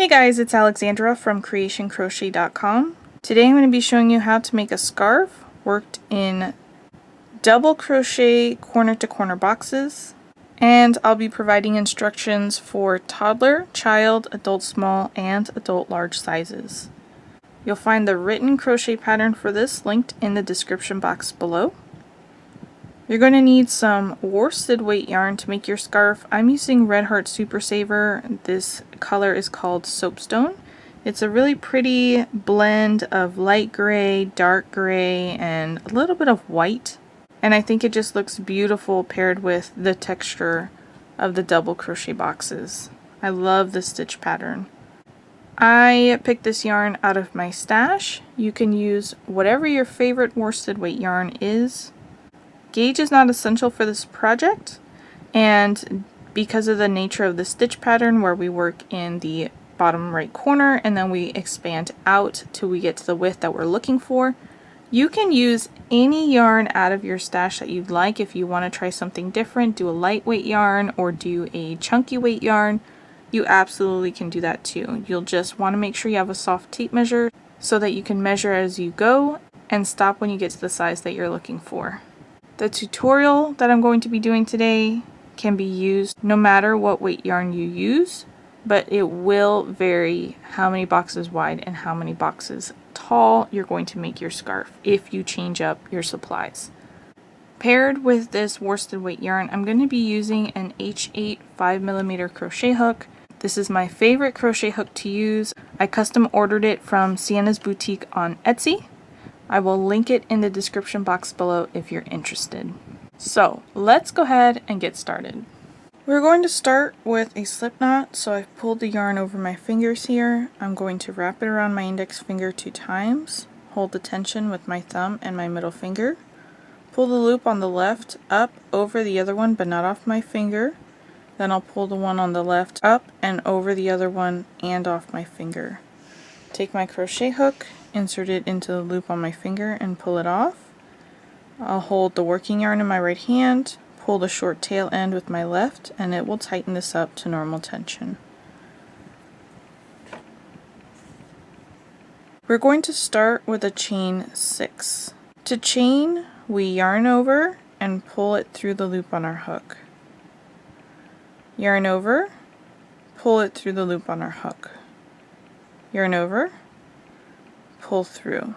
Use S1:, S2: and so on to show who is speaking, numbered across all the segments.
S1: Hey guys, it's Alexandra from Cre8tioncrochet.com. Today I'm going to be showing you how to make a scarf worked in double crochet corner to corner boxes, and I'll be providing instructions for toddler, child, adult small, and adult large sizes. You'll find the written crochet pattern for this linked in the description box below. You're going to need some worsted weight yarn to make your scarf. I'm using Red Heart Super Saver. This color is called Soapstone. It's a really pretty blend of light gray, dark gray, and a little bit of white. And I think it just looks beautiful paired with the texture of the double crochet boxes. I love the stitch pattern. I picked this yarn out of my stash. You can use whatever your favorite worsted weight yarn is. Gauge is not essential for this project, and because of the nature of the stitch pattern where we work in the bottom right corner and then we expand out till we get to the width that we're looking for, you can use any yarn out of your stash that you'd like. If you want to try something different, do a lightweight yarn or do a chunky weight yarn, you absolutely can do that too. You'll just want to make sure you have a soft tape measure so that you can measure as you go and stop when you get to the size that you're looking for. The tutorial that I'm going to be doing today can be used no matter what weight yarn you use, but it will vary how many boxes wide and how many boxes tall you're going to make your scarf if you change up your supplies. Paired with this worsted weight yarn, I'm going to be using an H8 5mm crochet hook. This is my favorite crochet hook to use. I custom ordered it from Sienna's Boutique on Etsy. I will link it in the description box below if you're interested. So let's go ahead and get started. We're going to start with a slip knot, so I've pulled the yarn over my fingers here. I'm going to wrap it around my index finger 2 times, hold the tension with my thumb and my middle finger, pull the loop on the left up over the other one but not off my finger, then I'll pull the one on the left up and over the other one and off my finger. Take my crochet hook, insert it into the loop on my finger and pull it off. I'll hold the working yarn in my right hand, pull the short tail end with my left, and it will tighten this up to normal tension. We're going to start with a chain 6. To chain, we yarn over and pull it through the loop on our hook. Yarn over, pull it through the loop on our hook. Yarn over, pull through.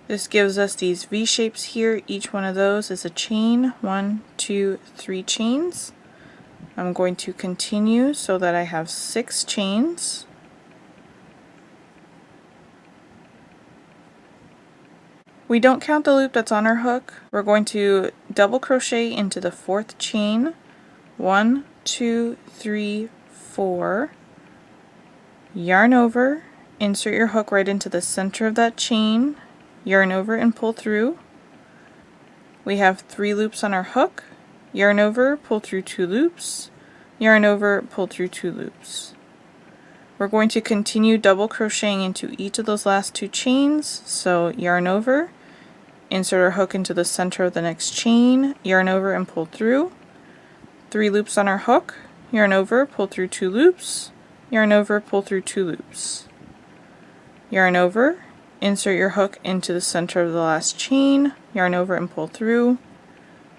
S1: This gives us these V shapes here. Each one of those is a chain. 1, 2, 3 chains. I'm going to continue so that I have 6 chains. We don't count the loop that's on our hook. We're going to double crochet into the 4th chain. 1, 2, 3, 4. Yarn over, insert your hook right into the center of that chain, yarn over and pull through. We have 3 loops on our hook, yarn over, pull through 2 loops, yarn over, pull through 2 loops. We're going to continue double crocheting into each of those last 2 chains, so yarn over, insert our hook into the center of the next chain, yarn over and pull through. 3 loops on our hook, yarn over, pull through 2 loops, yarn over, pull through 2 loops. Yarn over, insert your hook into the center of the last chain, yarn over and pull through.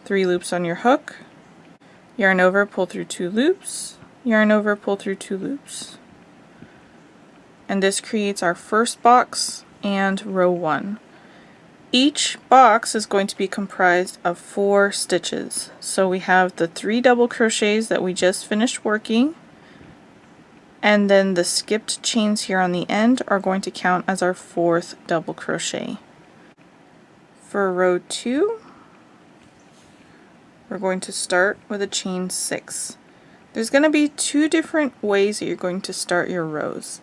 S1: 3 loops on your hook, yarn over, pull through 2 loops, yarn over, pull through 2 loops. And this creates our first box and row 1. Each box is going to be comprised of 4 stitches. So we have the 3 double crochets that we just finished working, and then the skipped chains here on the end are going to count as our 4th double crochet. For row 2, we're going to start with a chain 6. There's going to be 2 different ways that you're going to start your rows.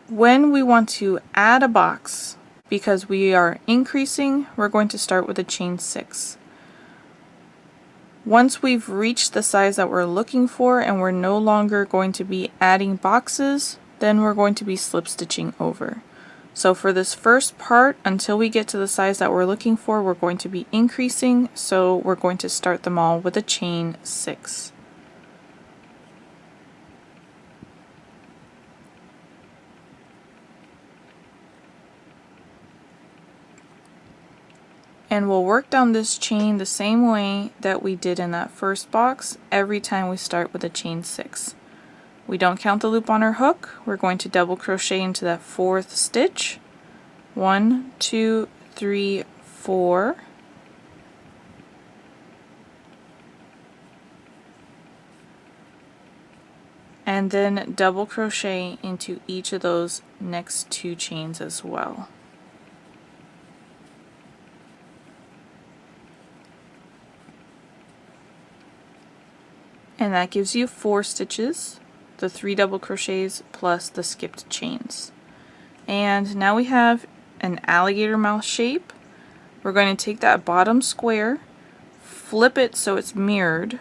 S1: When we want to add a box, because we are increasing, we're going to start with a chain 6. Once we've reached the size that we're looking for and we're no longer going to be adding boxes, then we're going to be slip stitching over. So for this first part, until we get to the size that we're looking for, we're going to be increasing, so we're going to start them all with a chain 6. And we'll work down this chain the same way that we did in that first box every time we start with a chain 6. We don't count the loop on our hook. We're going to double crochet into that 4th stitch. 1, 2, 3, 4. And then double crochet into each of those next 2 chains as well. And that gives you 4 stitches, the 3 double crochets plus the skipped chains. And now we have an alligator mouth shape. We're going to take that bottom square, flip it so it's mirrored,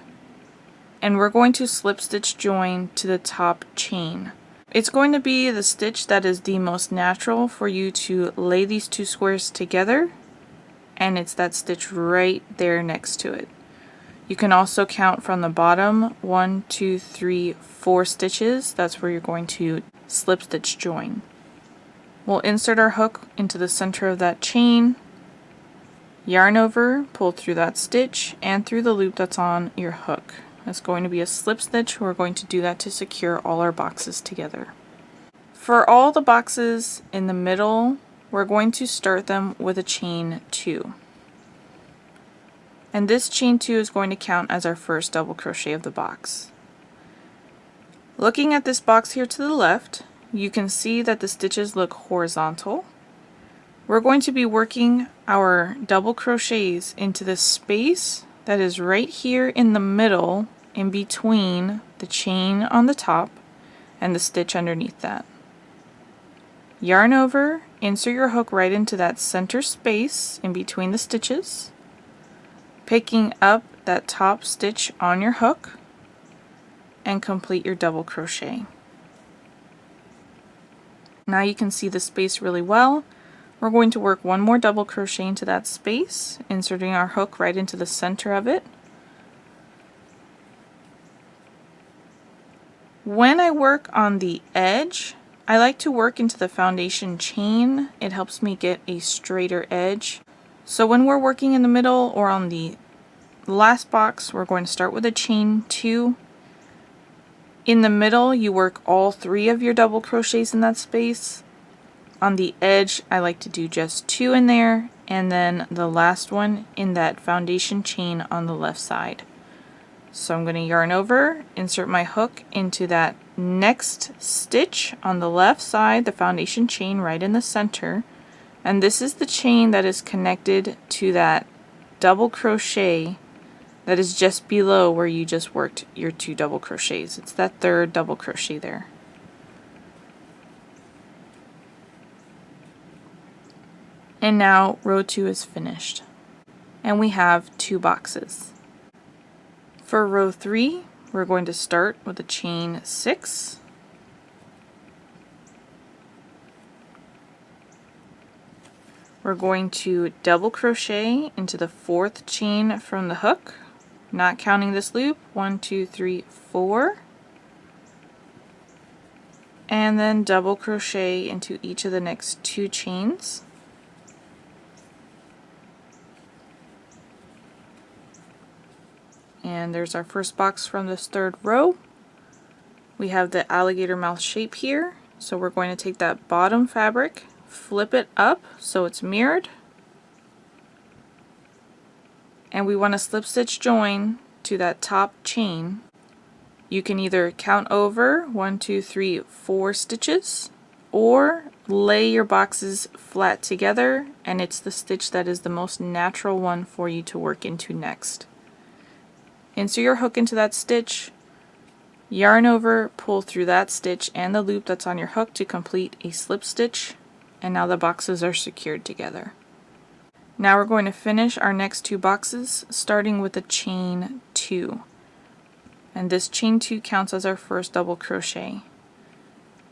S1: and we're going to slip stitch join to the top chain. It's going to be the stitch that is the most natural for you to lay these 2 squares together, and it's that stitch right there next to it. You can also count from the bottom 1, 2, 3, 4 stitches. That's where you're going to slip stitch join. We'll insert our hook into the center of that chain, yarn over, pull through that stitch and through the loop that's on your hook. That's going to be a slip stitch. We're going to do that to secure all our boxes together. For all the boxes in the middle, we're going to start them with a chain 2. And this chain 2 is going to count as our first double crochet of the box. Looking at this box here to the left, you can see that the stitches look horizontal. We're going to be working our double crochets into the space that is right here in the middle, in between the chain on the top and the stitch underneath that. Yarn over, insert your hook right into that center space in between the stitches, picking up that top stitch on your hook, and complete your double crochet. Now you can see the space really well. We're going to work one more double crochet into that space, inserting our hook right into the center of it. When I work on the edge, I like to work into the foundation chain. It helps me get a straighter edge. So when we're working in the middle or on the last box, we're going to start with a chain 2. In the middle, you work all 3 of your double crochets in that space. On the edge, I like to do just 2 in there, and then the last one in that foundation chain on the left side. So I'm going to yarn over, insert my hook into that next stitch on the left side, the foundation chain right in the center, and this is the chain that is connected to that double crochet that is just below where you just worked your 2 double crochets. It's that 3rd double crochet there. And now row 2 is finished, and we have 2 boxes. For row 3, we're going to start with a chain 6. We're going to double crochet into the 4th chain from the hook, not counting this loop, 1, 2, 3, 4, and then double crochet into each of the next 2 chains. And there's our first box from this 3rd row. We have the alligator mouth shape here, so we're going to take that bottom fabric, flip it up so it's mirrored, and we want to slip stitch join to that top chain. You can either count over 1, 2, 3, 4 stitches, or lay your boxes flat together, and it's the stitch that is the most natural one for you to work into next. Insert your hook into that stitch, yarn over, pull through that stitch and the loop that's on your hook to complete a slip stitch, and now the boxes are secured together. Now we're going to finish our next 2 boxes, starting with a chain 2. And this chain 2 counts as our first double crochet.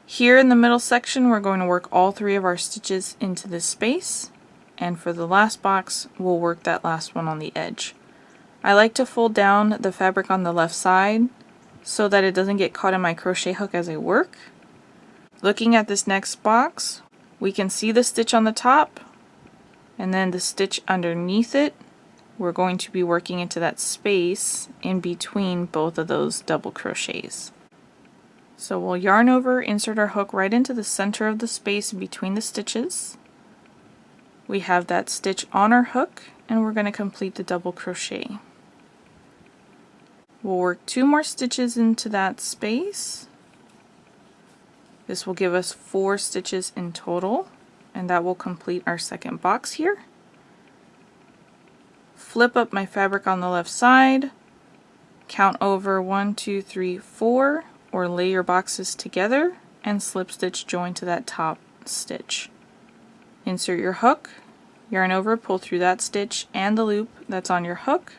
S1: Here in the middle section, we're going to work all 3 of our stitches into this space, and for the last box, we'll work that last one on the edge. I like to fold down the fabric on the left side so that it doesn't get caught in my crochet hook as I work. Looking at this next box, we can see the stitch on the top, And then the stitch underneath it, we're going to be working into that space in between both of those double crochets. So we'll yarn over, insert our hook right into the center of the space in between the stitches. We have that stitch on our hook, and we're going to complete the double crochet. We'll work 2 more stitches into that space. This will give us 4 stitches in total, and that will complete our second box here. Flip up my fabric on the left side, count over 1, 2, 3, 4, or lay your boxes together and slip stitch join to that top stitch. Insert your hook, yarn over, pull through that stitch and the loop that's on your hook,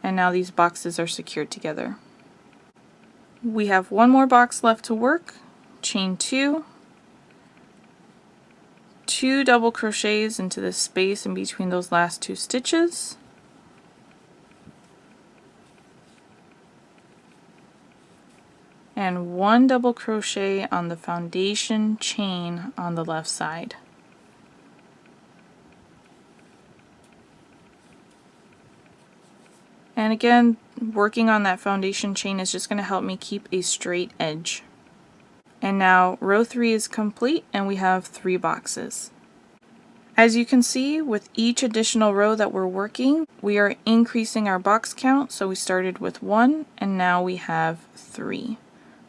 S1: and now these boxes are secured together. We have 1 more box left to work. Chain 2, 2 double crochets into the space in between those last 2 stitches, and 1 double crochet on the foundation chain on the left side. And again, working on that foundation chain is just going to help me keep a straight edge. And now row 3 is complete and we have 3 boxes. As you can see, with each additional row that we're working, we are increasing our box count. So we started with 1 and now we have 3.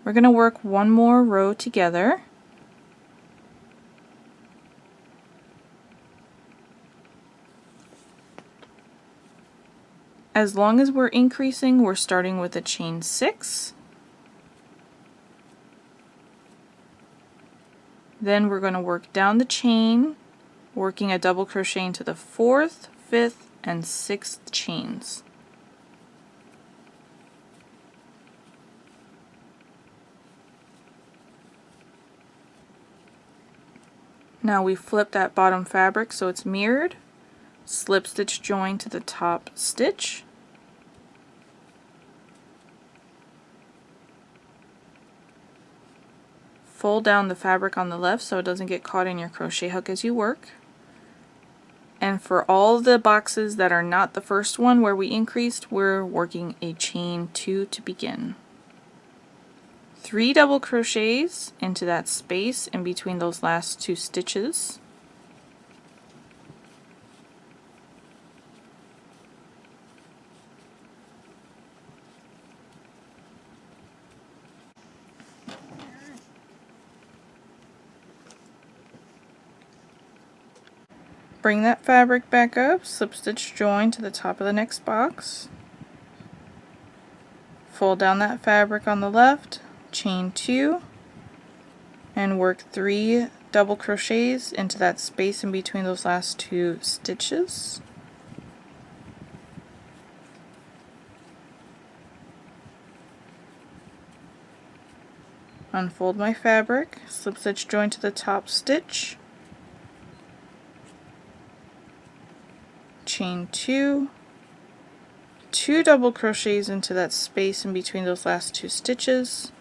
S1: We're going to work 1 more row together. As long as we're increasing, we're starting with a chain 6. Then we're going to work down the chain, working a double crochet into the 4th, 5th, and 6th chains. Now we flip that bottom fabric so it's mirrored, slip stitch join to the top stitch, fold down the fabric on the left so it doesn't get caught in your crochet hook as you work. And for all the boxes that are not the first one where we increased, we're working a chain 2 to begin. 3 double crochets into that space in between those last 2 stitches. Bring that fabric back up, slip stitch join to the top of the next box, fold down that fabric on the left, chain 2, and work 3 double crochets into that space in between those last 2 stitches. Unfold my fabric, slip stitch join to the top stitch, chain 2, 2 double crochets into that space in between those last 2 stitches,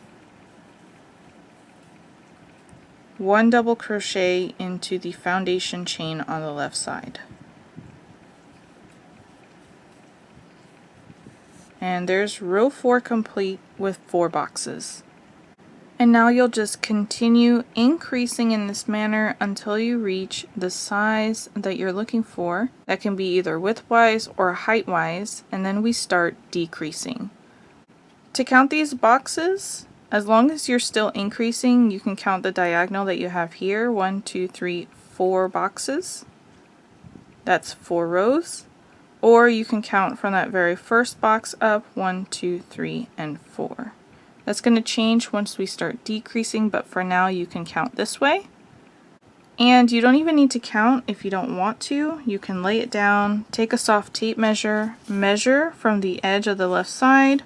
S1: 1 double crochet into the foundation chain on the left side. And there's row 4 complete with 4 boxes. And now you'll just continue increasing in this manner until you reach the size that you're looking for. That can be either width-wise or height-wise, and then we start decreasing. To count these boxes, as long as you're still increasing, you can count the diagonal that you have here. 1, 2, 3, 4 boxes. That's 4 rows. Or you can count from that very first box up 1, 2, 3, and 4. That's going to change once we start decreasing, but for now you can count this way. And you don't even need to count if you don't want to. You can lay it down, take a soft tape measure, measure from the edge of the left side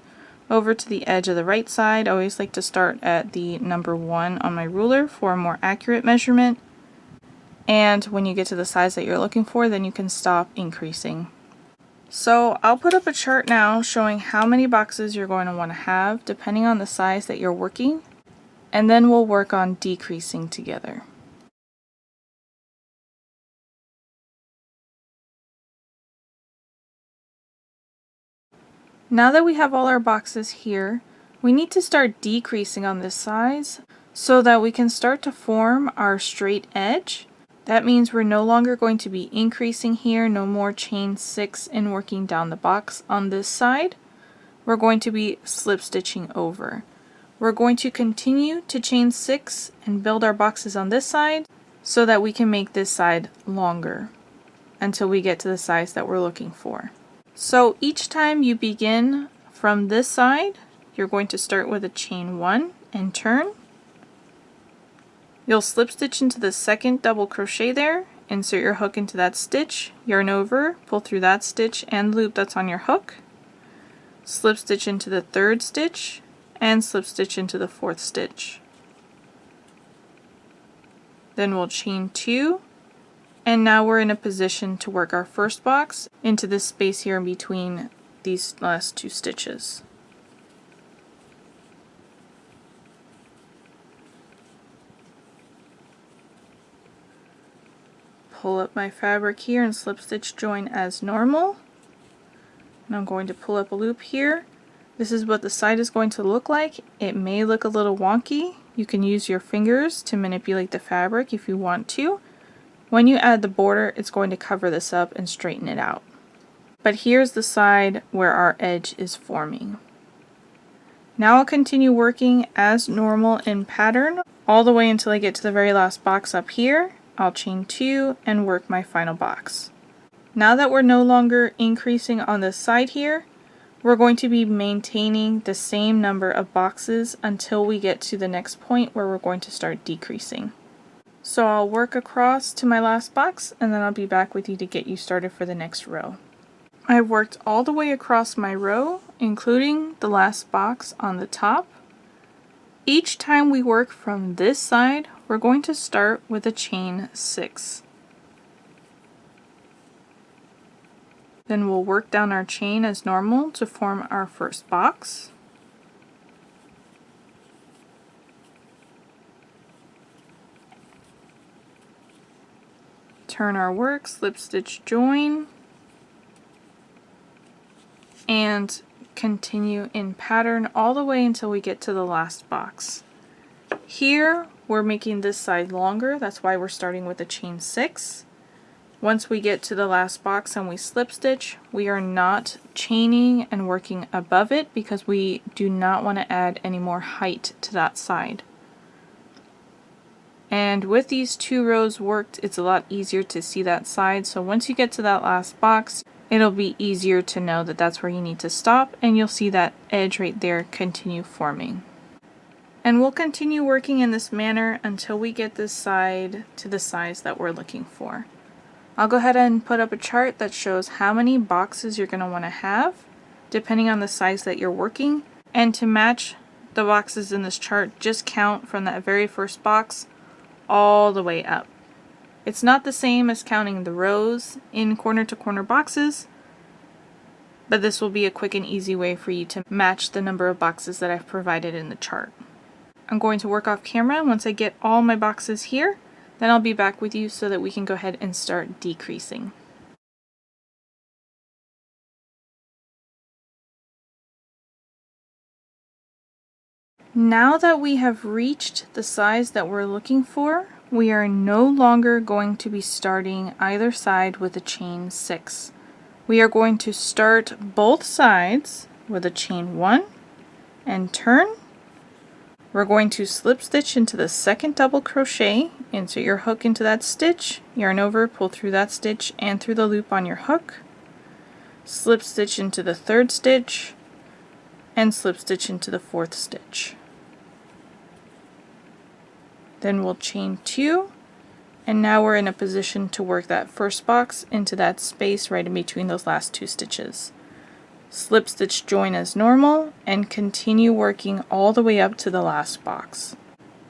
S1: over to the edge of the right side. I always like to start at the number 1 on my ruler for a more accurate measurement. And when you get to the size that you're looking for, then you can stop increasing. So I'll put up a chart now showing how many boxes you're going to want to have depending on the size that you're working, and then we'll work on decreasing together. Now that we have all our boxes here, we need to start decreasing on this size so that we can start to form our straight edge. That means we're no longer going to be increasing here, no more chain 6 and working down the box on this side. We're going to be slip stitching over. We're going to continue to chain 6 and build our boxes on this side so that we can make this side longer until we get to the size that we're looking for. So each time you begin from this side, you're going to start with a chain 1 and turn. You'll slip stitch into the second double crochet there, insert your hook into that stitch, yarn over, pull through that stitch and loop that's on your hook, slip stitch into the third stitch, and slip stitch into the fourth stitch. Then we'll chain 2, and now we're in a position to work our first box into this space here in between these last 2 stitches. Pull up my fabric here and slip stitch join as normal. And I'm going to pull up a loop here. This is what the side is going to look like. It may look a little wonky. You can use your fingers to manipulate the fabric if you want to. When you add the border, it's going to cover this up and straighten it out. But here's the side where our edge is forming. Now I'll continue working as normal in pattern all the way until I get to the very last box up here. I'll chain 2 and work my final box. Now that we're no longer increasing on this side here, we're going to be maintaining the same number of boxes until we get to the next point where we're going to start decreasing. So I'll work across to my last box and then I'll be back with you to get you started for the next row. I've worked all the way across my row, including the last box on the top. Each time we work from this side, we're going to start with a chain 6. Then we'll work down our chain as normal to form our first box. Turn our work, slip stitch join, and continue in pattern all the way until we get to the last box. Here we're making this side longer, that's why we're starting with a chain 6. Once we get to the last box and we slip stitch, we are not chaining and working above it because we do not want to add any more height to that side. And with these 2 rows worked, it's a lot easier to see that side, so once you get to that last box, it'll be easier to know that that's where you need to stop, and you'll see that edge right there continue forming. And we'll continue working in this manner until we get this side to the size that we're looking for. I'll go ahead and put up a chart that shows how many boxes you're going to want to have, depending on the size that you're working, and to match the boxes in this chart, just count from that very first box all the way up. It's not the same as counting the rows in corner to corner boxes, but this will be a quick and easy way for you to match the number of boxes that I've provided in the chart. I'm going to work off camera. Once I get all my boxes here, then I'll be back with you so that we can go ahead and start decreasing. Now that we have reached the size that we're looking for, we are no longer going to be starting either side with a chain 6. We are going to start both sides with a chain 1 and turn. We're going to slip stitch into the second double crochet, insert your hook into that stitch, yarn over, pull through that stitch and through the loop on your hook, slip stitch into the third stitch, and slip stitch into the fourth stitch. Then we'll chain 2, and now we're in a position to work that first box into that space right in between those last 2 stitches. Slip stitch join as normal and continue working all the way up to the last box.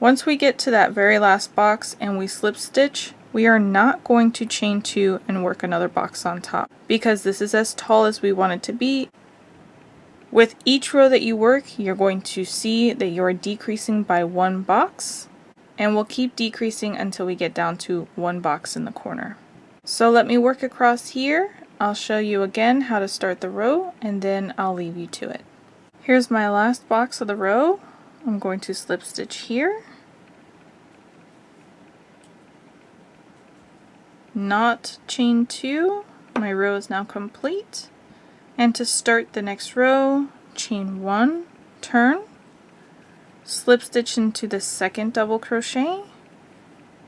S1: Once we get to that very last box and we slip stitch, we are not going to chain 2 and work another box on top because this is as tall as we want it to be. With each row that you work, you're going to see that you're decreasing by 1 box, and we'll keep decreasing until we get down to 1 box in the corner. So let me work across here I'll show you again how to start the row and then I'll leave you to it. Here's my last box of the row. I'm going to slip stitch here, not chain 2. My row is now complete, and to start the next row, chain 1, turn, slip stitch into the second double crochet,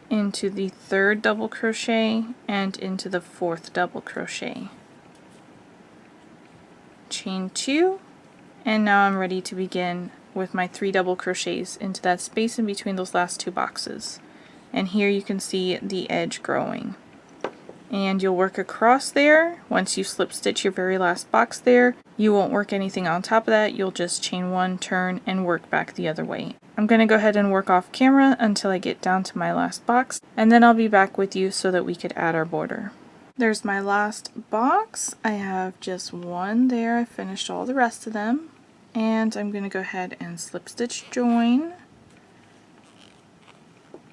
S1: into the third double crochet, and into the fourth double crochet. Chain 2, and now I'm ready to begin with my 3 double crochets into that space in between those last 2 boxes. And here you can see the edge growing. And you'll work across there. Once you slip stitch your very last box there, you won't work anything on top of that. You'll just chain 1, turn, and work back the other way. I'm going to go ahead and work off camera until I get down to my last box, and then I'll be back with you so that we could add our border. There's my last box. I have just one there. I finished all the rest of them. And I'm going to go ahead and slip stitch join.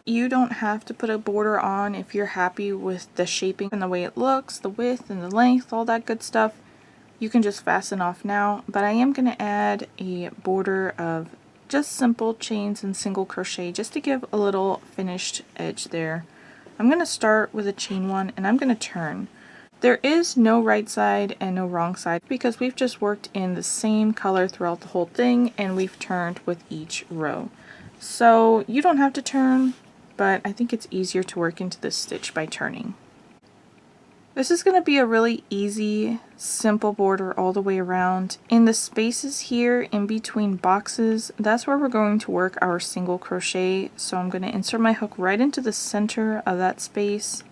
S1: You don't have to put a border on if you're happy with the shaping and the way it looks, the width and the length, all that good stuff. You can just fasten off now, but I am going to add a border of just simple chains and single crochet just to give a little finished edge there. I'm going to start with a chain 1 and I'm going to turn. There is no right side and no wrong side because we've just worked in the same color throughout the whole thing and we've turned with each row. So you don't have to turn, but I think it's easier to work into this stitch by turning. This is going to be a really easy, simple border all the way around. In the spaces here in between boxes, that's where we're going to work our single crochet. So I'm going to insert my hook right into the center of that space,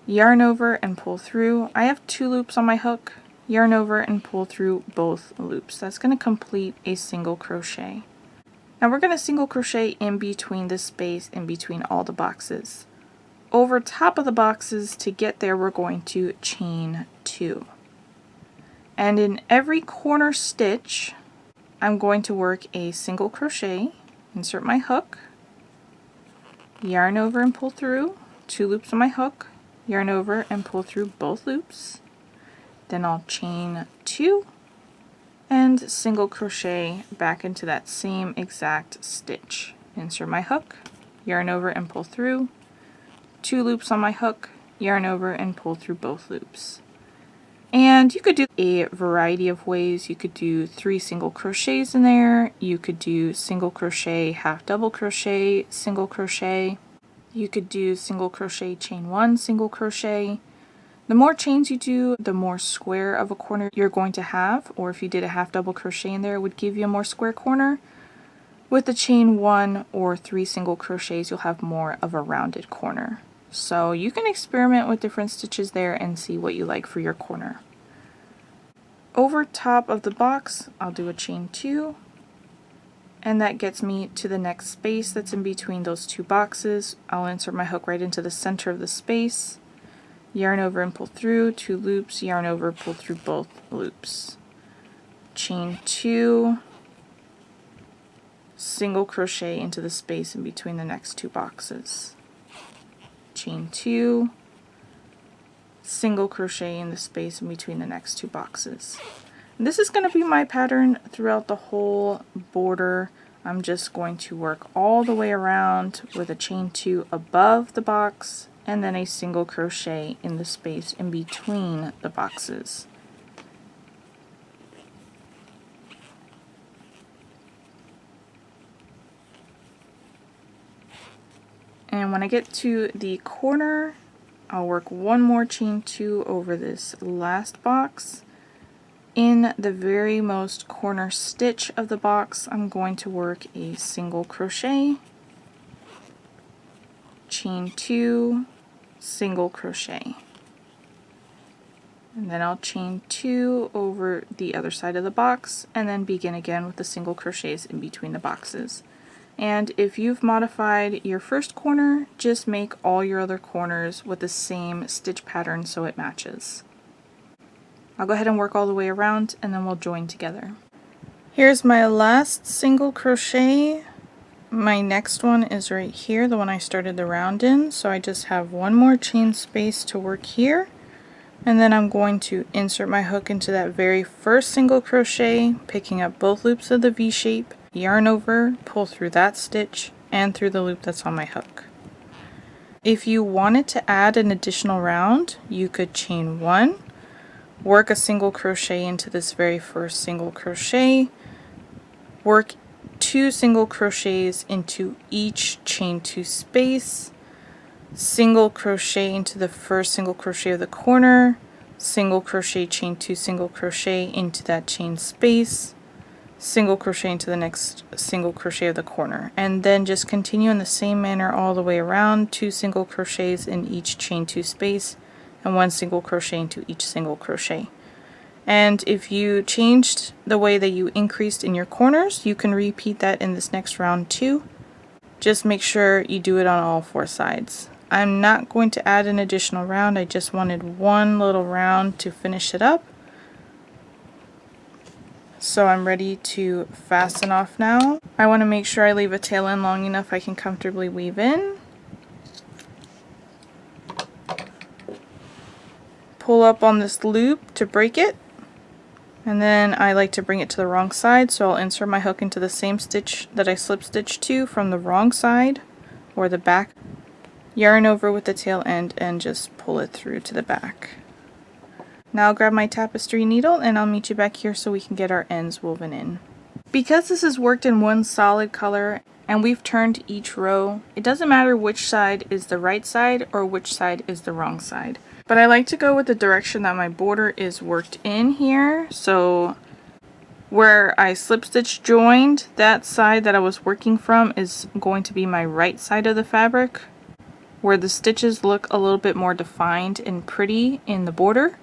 S1: yarn over and pull through. I have 2 loops on my hook, yarn over and pull through both loops. That's going to complete a single crochet. Now we're going to single crochet in between this space, in between all the boxes. Over top of the boxes, to get there, we're going to chain 2. And in every corner stitch, I'm going to work a single crochet, insert my hook, yarn over and pull through, 2 loops on my hook, yarn over and pull through both loops. Then I'll chain 2. And single crochet back into that same exact stitch. Insert my hook, yarn over and pull through, 2 loops on my hook, yarn over and pull through both loops. And you could do a variety of ways. You could do 3 single crochets in there, you could do single crochet, half double crochet, single crochet, you could do single crochet, chain 1, single crochet. The more chains you do, the more square of a corner you're going to have, or if you did a half double crochet in there, it would give you a more square corner. With the chain 1 or 3 single crochets, you'll have more of a rounded corner. So you can experiment with different stitches there and see what you like for your corner. Over top of the box, I'll do a chain 2, and that gets me to the next space that's in between those 2 boxes. I'll insert my hook right into the center of the space, yarn over and pull through, 2 loops, yarn over, pull through both loops. Chain 2, single crochet into the space in between the next 2 boxes. Chain 2, single crochet in the space in between the next 2 boxes. And this is going to be my pattern throughout the whole border. I'm just going to work all the way around with a chain 2 above the box and then a single crochet in the space in between the boxes. And when I get to the corner, I'll work one more chain 2 over this last box. In the very most corner stitch of the box, I'm going to work a single crochet, chain 2, single crochet, and then I'll chain 2 over the other side of the box and then begin again with the single crochets in between the boxes. And if you've modified your first corner, just make all your other corners with the same stitch pattern so it matches. I'll go ahead and work all the way around and then we'll join together. Here's my last single crochet. My next one is right here, the one I started the round in, so I just have one more chain space to work here, And then I'm going to insert my hook into that very first single crochet, picking up both loops of the V shape, yarn over, pull through that stitch, and through the loop that's on my hook. If you wanted to add an additional round, you could chain 1, work a single crochet into this very first single crochet, work 2 single crochets into each chain 2 space, single crochet into the first single crochet of the corner, single crochet, chain 2 single crochet into that chain space, single crochet into the next single crochet of the corner, and then just continue in the same manner all the way around, 2 single crochets in each chain 2 space and 1 single crochet into each single crochet. And if you changed the way that you increased in your corners, you can repeat that in this next round too. Just make sure you do it on all 4 sides. I'm not going to add an additional round, I just wanted one little round to finish it up. So I'm ready to fasten off now. I want to make sure I leave a tail end long enough I can comfortably weave in. Pull up on this loop to break it. And then I like to bring it to the wrong side, so I'll insert my hook into the same stitch that I slip stitched to from the wrong side, or the back. Yarn over with the tail end and just pull it through to the back. Now I'll grab my tapestry needle and I'll meet you back here so we can get our ends woven in. Because this is worked in one solid color and we've turned each row, it doesn't matter which side is the right side or which side is the wrong side. But I like to go with the direction that my border is worked in here. So where I slip stitch joined, that side that I was working from is going to be my right side of the fabric, where the stitches look a little bit more defined and pretty in the border,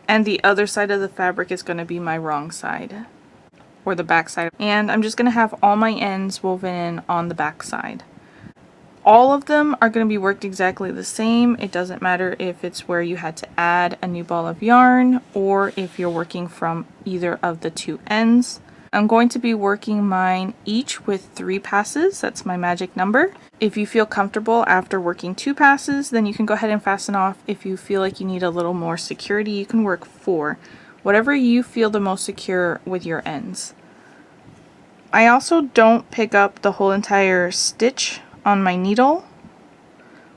S1: and the other side of the fabric is going to be my wrong side, or the back side. And I'm just going to have all my ends woven in on the back side. All of them are going to be worked exactly the same. It doesn't matter if it's where you had to add a new ball of yarn or if you're working from either of the 2 ends. I'm going to be working mine each with 3 passes. That's my magic number. If you feel comfortable after working 2 passes, then you can go ahead and fasten off. If you feel like you need a little more security, you can work 4. Whatever you feel the most secure with your ends. I also don't pick up the whole entire stitch on my needle.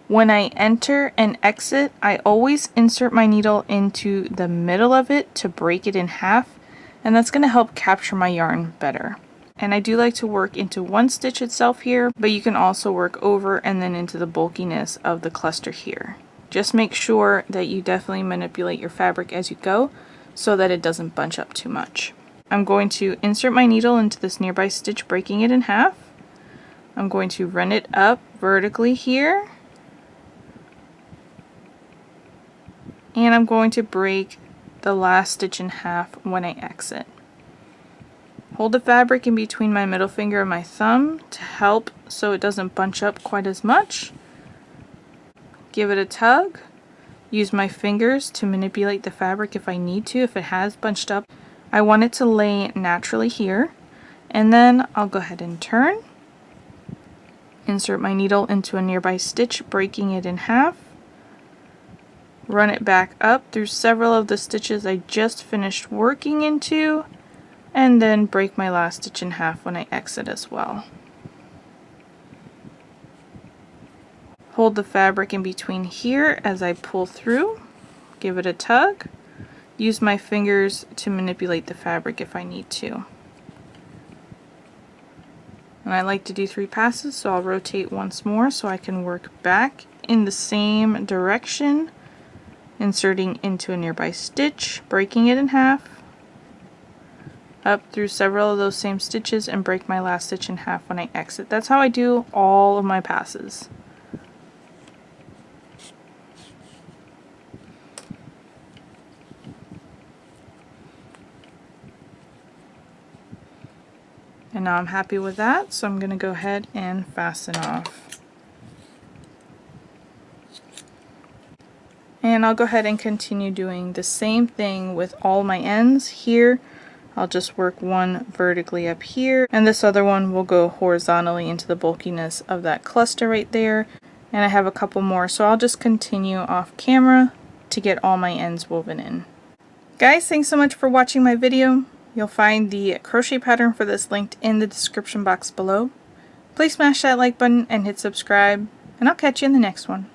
S1: When I enter and exit, I always insert my needle into the middle of it to break it in half, and that's going to help capture my yarn better. And I do like to work into one stitch itself here, but you can also work over and then into the bulkiness of the cluster here. Just make sure that you definitely manipulate your fabric as you go so that it doesn't bunch up too much. I'm going to insert my needle into this nearby stitch, breaking it in half. I'm going to run it up vertically here, and I'm going to break the last stitch in half when I exit. Hold the fabric in between my middle finger and my thumb to help so it doesn't bunch up quite as much. Give it a tug. Use my fingers to manipulate the fabric if I need to, if it has bunched up. I want it to lay naturally here, and then I'll go ahead and turn. Insert my needle into a nearby stitch, breaking it in half. Run it back up through several of the stitches I just finished working into, and then break my last stitch in half when I exit as well. Hold the fabric in between here as I pull through. Give it a tug. Use my fingers to manipulate the fabric if I need to. And I like to do 3 passes, so I'll rotate once more so I can work back in the same direction, inserting into a nearby stitch, breaking it in half, up through several of those same stitches, and break my last stitch in half when I exit. That's how I do all of my passes. And now I'm happy with that, so I'm going to go ahead and fasten off. And I'll go ahead and continue doing the same thing with all my ends. Here, I'll just work one vertically up here, and this other one will go horizontally into the bulkiness of that cluster right there. And I have a couple more, so I'll just continue off camera to get all my ends woven in. Guys, thanks so much for watching my video. You'll find the crochet pattern for this linked in the description box below. Please smash that like button and hit subscribe, and I'll catch you in the next one.